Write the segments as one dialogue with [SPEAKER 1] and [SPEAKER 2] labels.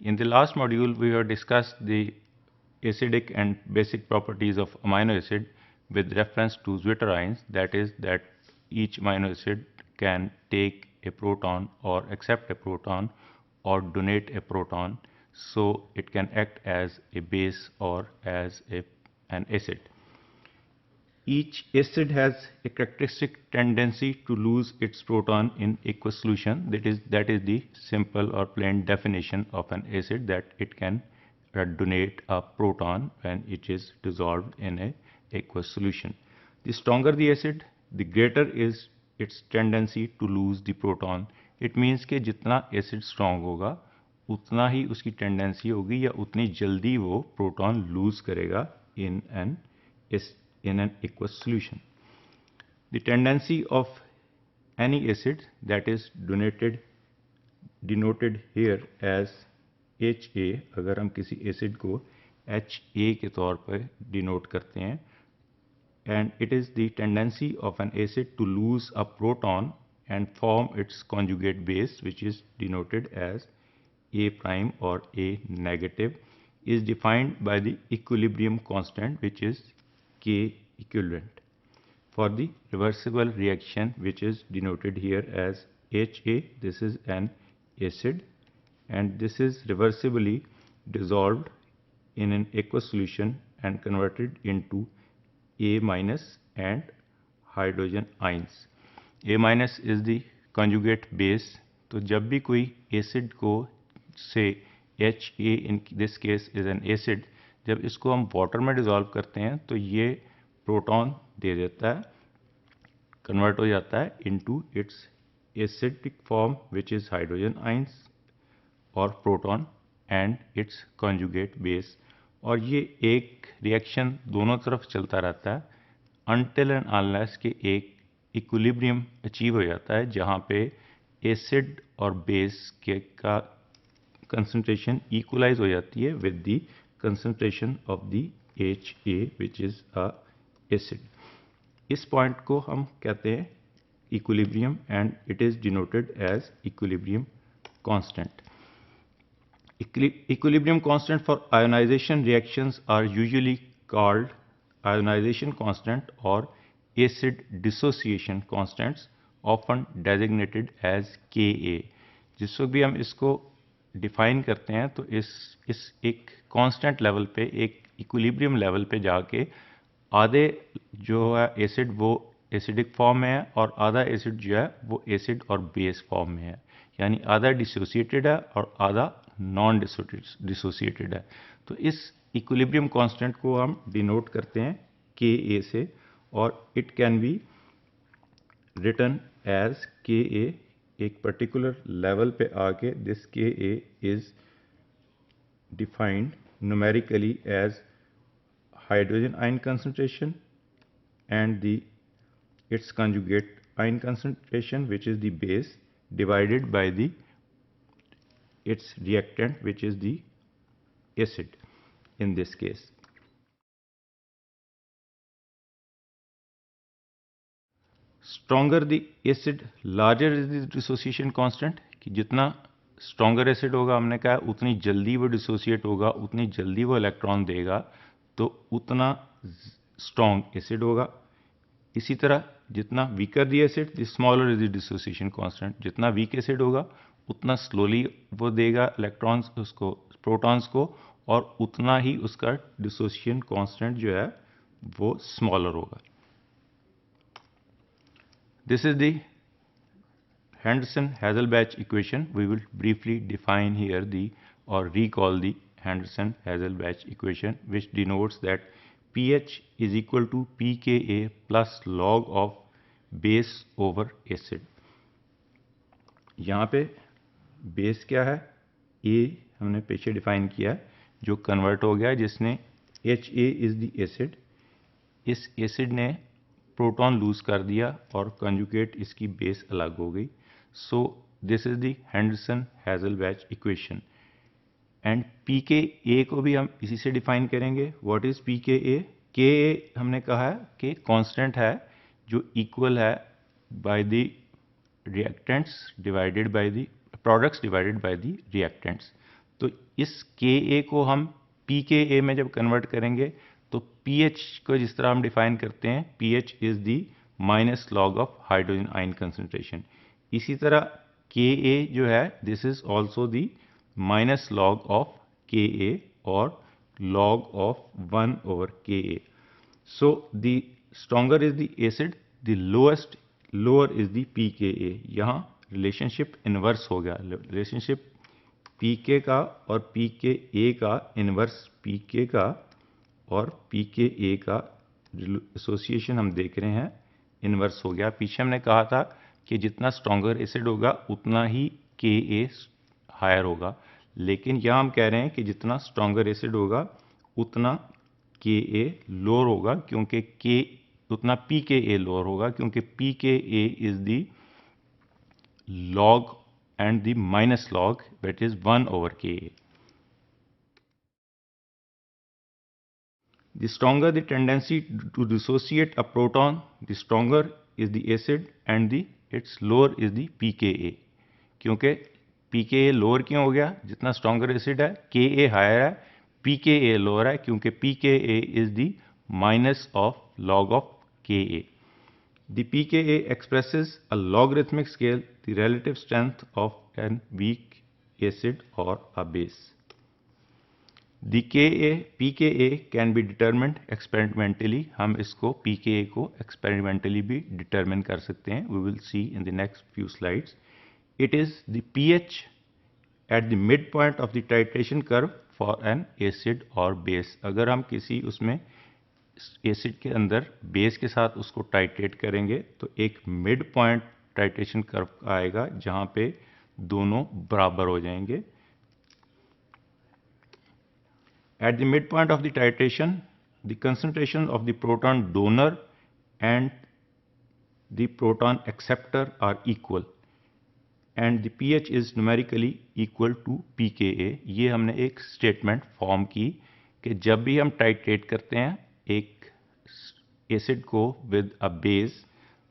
[SPEAKER 1] In the last module, we have discussed the acidic and basic properties of amino acid with reference to zwitterions, that is, that each amino acid can take a proton or accept a proton or donate a proton, so it can act as a base or as an acid. Each acid has a characteristic tendency to lose its proton in aqueous solution. That is the simple or plain definition of an acid, that it can donate a proton when it is dissolved in a aqueous solution. The stronger the acid, the greater is its tendency to lose the proton. It means कि जितना acid strong होगा उतना ही उसकी tendency होगी या उतनी जल्दी वो proton lose करेगा in an aqueous solution. The tendency of any acid that is denoted here as HA, अगर हम किसी acid को HA के तौर पर denote करते हैं, and it is the tendency of an acid to lose a proton and form its conjugate base, which is denoted as A prime or A negative, is defined by the equilibrium constant, which is K equivalent. For the reversible reaction, which is denoted here as HA, this is an acid and this is reversibly dissolved in an aqueous solution and converted into A minus and hydrogen ions. A minus is the conjugate base. तो जब भी कोई acid को से HA in this case is an acid, जब इसको हम water में डिज़ोल्व करते हैं तो ये प्रोटॉन दे देता है, कन्वर्ट हो जाता है into its acidic form which is hydrogen ions और proton and its conjugate base, और ये एक रिएक्शन दोनों तरफ चलता रहता है अनटिल एंड अनलेस के एक इक्विलिब्रियम अचीव हो जाता है जहाँ पे एसिड और बेस के का कंसंट्रेशन इक्वलाइज हो जाती है with the concentration of the HA which is a acid. इस पॉइंट को हम कहते हैं equilibrium and it is denoted as equilibrium constant. Equilibrium constant for ionization reactions are usually called ionization constant or acid dissociation constants, often designated as Ka. जिस वक्त भी हम इसको डिफाइन करते हैं तो इस एक कांस्टेंट लेवल पे, एक इक्विलिब्रियम लेवल पे जाके आधे जो है एसिड वो एसिडिक फॉर्म में है और आधा एसिड जो है वो एसिड और बेस फॉर्म में है, यानी आधा डिसोसिएटेड है और आधा नॉन डिसोसिएटेड है. तो इस इक्विलिब्रियम कांस्टेंट को हम डिनोट करते हैं Ka से और it can be written as Ka. एक पर्टिकुलर लेवल पे आके this Ka is defined numerically as hydrogen ion concentration and its conjugate ion concentration, which is the base, divided by its reactant, which is the acid in this case. Stronger the acid, larger is the dissociation constant. कि जितना stronger acid होगा, हमने कहा उतनी जल्दी वो dissociate होगा, उतनी जल्दी वो इलेक्ट्रॉन देगा, तो उतना स्ट्रॉन्ग एसिड होगा. इसी तरह जितना weaker the acid, the smaller is the dissociation constant. जितना वीक एसिड होगा उतना स्लोली वो देगा इलेक्ट्रॉन्स उसको, प्रोटॉन्स को, और उतना ही उसका डिसोसिएशन कांस्टेंट जो है वो स्मॉलर होगा. This is the Henderson-Hasselbalch equation. We will briefly define here or recall the Henderson-Hasselbalch equation, which denotes that pH is equal to pKa plus log of base over acid. यहाँ पे base क्या है? A हमने पीछे define किया है, जो convert हो गया जिसने HA is the acid. इस एसिड ने प्रोटॉन लूज कर दिया और कंजुगेट इसकी बेस अलग हो गई. So this is the Henderson-Hasselbalch equation. And pKa को भी हम इसी से डिफाइन करेंगे. What is pKa? Ka हमने कहा है कि कांस्टेंट है जो इक्वल है by the reactants divided by the products divided by the reactants. तो इस Ka को हम pKa में जब कन्वर्ट करेंगे तो pH को जिस तरह हम डिफाइन करते हैं, pH is the minus log of hydrogen ion concentration. इसी तरह Ka जो है, this is also the minus log of Ka और log of 1 over Ka. So the stronger is the acid, the lower is the pKa. यहाँ relationship inverse हो गया, relationship pK का और pKa का इनवर्स pK का और pKa का एसोसिएशन हम देख रहे हैं इनवर्स हो गया। पीछे हमने कहा था कि जितना स्ट्रॉन्गर एसिड होगा उतना ही Ka हायर होगा, लेकिन यहाँ हम कह रहे हैं कि जितना स्ट्रॉन्गर एसिड होगा उतना Ka लोअर होगा, क्योंकि उतना pKa लोअर होगा, क्योंकि pKa is the log and the minus log, that is 1 over Ka. The stronger the tendency to dissociate a proton, the stronger is the acid and its lower is the pKa. क्योंकि pKa lower क्यों हो गया? जितना stronger acid है Ka higher है, pKa lower है, क्योंकि pKa is the minus of log of Ka. The pKa expresses a logarithmic scale the relative strength of an weak acid or a base. The pKa can be determined experimentally. हम इसको pKa को experimentally भी determine कर सकते हैं. We will see in the next few slides. It is the pH at the midpoint of the titration curve for an acid or base. अगर हम किसी उसमें एसिड के अंदर बेस के साथ उसको टाइट्रेट करेंगे तो एक मिड पॉइंट टाइट्रेशन कर्व आएगा जहां पे दोनों बराबर हो जाएंगे। At the mid point of the titration the concentration of the proton donor and the proton acceptor are equal and the pH is numerically equal to pKa। ये हमने एक स्टेटमेंट फॉर्म की कि जब भी हम टाइट्रेट करते हैं एक एसिड को विद अ बेस,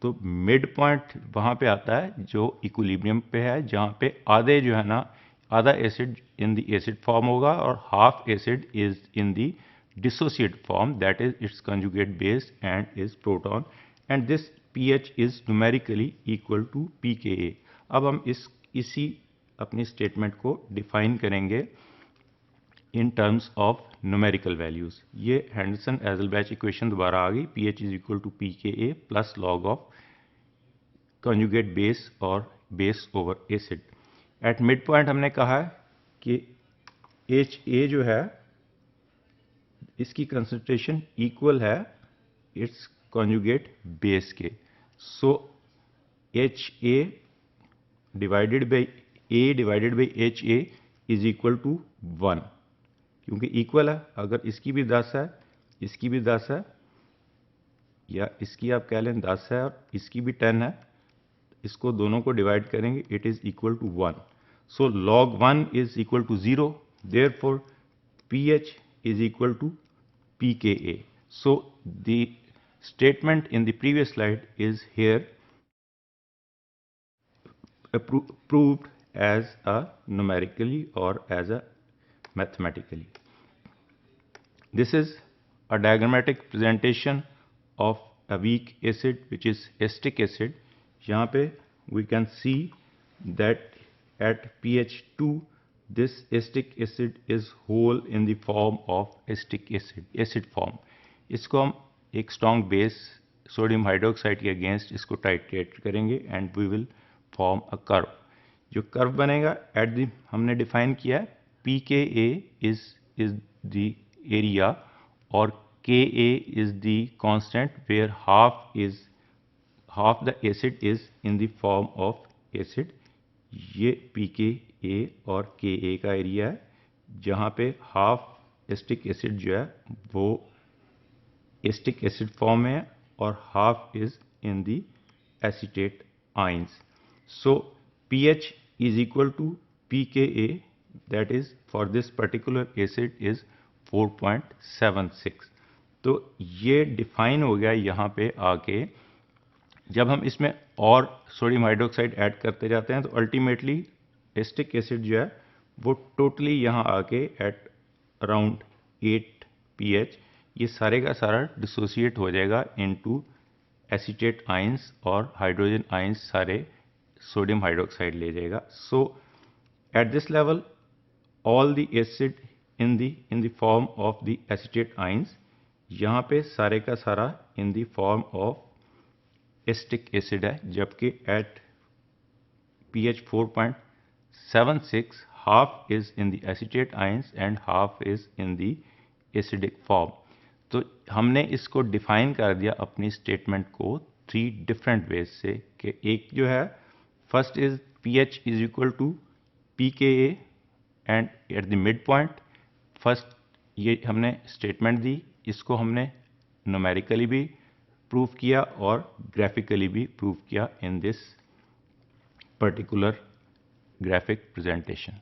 [SPEAKER 1] तो मिड पॉइंट वहां पे आता है जो इक्विलिब्रियम पे है, जहां पे आधे जो है ना, आधा acid in the acid form होगा और half acid is in the dissociate form, that is its conjugate base and is proton, and this pH is numerically equal to pKa। अब हम इसी अपनी स्टेटमेंट को डिफाइन करेंगे in terms of numerical values. ये Henderson Hasselbalch equation दोबारा आ गई, pH is equal to pKa plus log of conjugate base और base over acid. At mid point हमने कहा है कि HA जो है इसकी कंसंट्रेशन इक्वल है इट्स कंजुगेट बेस के, so HA divided by A divided by HA is equal to 1, क्योंकि इक्वल है। अगर इसकी भी 10 है, इसकी भी 10 है, या इसकी आप कह लें 10 है और इसकी भी 10 है, इसको दोनों को डिवाइड करेंगे, it is equal to 1। So log 1 is equal to 0, therefore pH is equal to pKa। So the statement in the previous slide is here proved as a numerically or as a mathematically. This is a diagrammatic presentation of a weak acid which is acetic acid. यहाँ पे we can see that at pH 2 this acetic acid is whole in the form of acetic acid form. इसको हम एक strong base सोडियम हाइड्रोक्साइड के against इसको titrate करेंगे and we will form a curve. जो कर्व बनेगा एट द हमने डिफाइन किया है pKa इज द एरिया और Ka is the constant where half the acid is in the form of acid. ये pKa और Ka का एरिया है, जहां पे हाफ एसिटिक एसिड जो है वो एसिटिक एसिड फॉर्म में है और half is in the acetate ions. So pH is equal to pKa, that is for this particular acid is 4.76। तो ये डिफाइन हो गया यहाँ पे आके। जब हम इसमें और सोडियम हाइड्रोक्साइड ऐड करते जाते हैं तो अल्टीमेटली एसिटिक एसिड जो है वो टोटली यहाँ आके एट अराउंड 8 pH ये सारे का सारा डिसोसिएट हो जाएगा इनटू एसीटेट आयंस और हाइड्रोजन आयंस सारे सोडियम हाइड्रोक्साइड ले जाएगा. So at this level all the acid in the form of the acetate ions, यहाँ पे सारे का सारा in the form of acetic acid है, जबकि at pH 4.76 half is in the acetate ions and half is in the acidic form. तो हमने इसको डिफाइन कर दिया अपनी स्टेटमेंट को 3 डिफरेंट वेज से कि एक जो है first is pH is equal to pKa and at the mid point first ये हमने स्टेटमेंट दी, इसको हमने न्यूमेरिकली भी प्रूव किया और ग्राफिकली भी प्रूव किया in this particular graphic presentation.